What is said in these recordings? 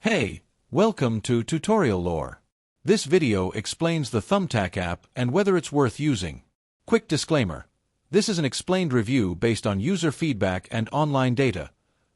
Hey, welcome to Tutorial Lore. This video explains the Thumbtack app and whether it's worth using. Quick disclaimer. This is an explained review based on user feedback and online data,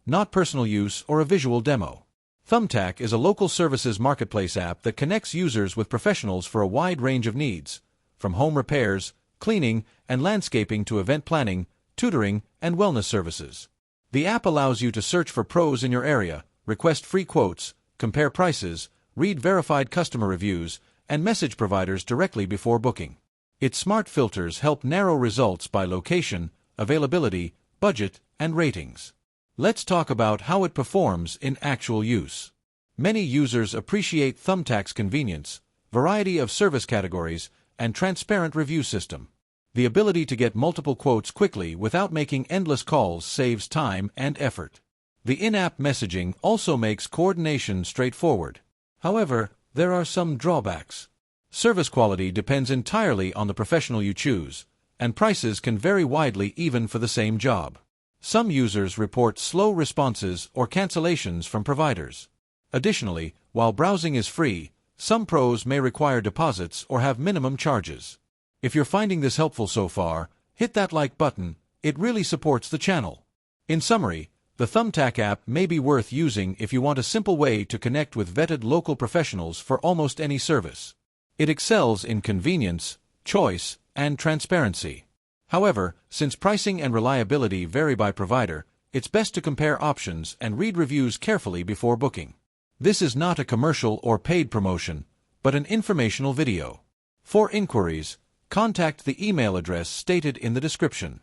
not personal use or a visual demo. Thumbtack is a local services marketplace app that connects users with professionals for a wide range of needs, from home repairs, cleaning, and landscaping to event planning, tutoring, and wellness services. The app allows you to search for pros in your area, request free quotes, compare prices, read verified customer reviews, and message providers directly before booking. Its smart filters help narrow results by location, availability, budget, and ratings. Let's talk about how it performs in actual use. Many users appreciate Thumbtack's convenience, variety of service categories, and transparent review system. The ability to get multiple quotes quickly without making endless calls saves time and effort. The in-app messaging also makes coordination straightforward. However, there are some drawbacks. Service quality depends entirely on the professional you choose, and prices can vary widely even for the same job. Some users report slow responses or cancellations from providers. Additionally, while browsing is free, some pros may require deposits or have minimum charges. If you're finding this helpful so far, hit that like button. It really supports the channel. In summary, the Thumbtack app may be worth using if you want a simple way to connect with vetted local professionals for almost any service. It excels in convenience, choice, and transparency. However, since pricing and reliability vary by provider, it's best to compare options and read reviews carefully before booking. This is not a commercial or paid promotion, but an informational video. For inquiries, contact the email address stated in the description.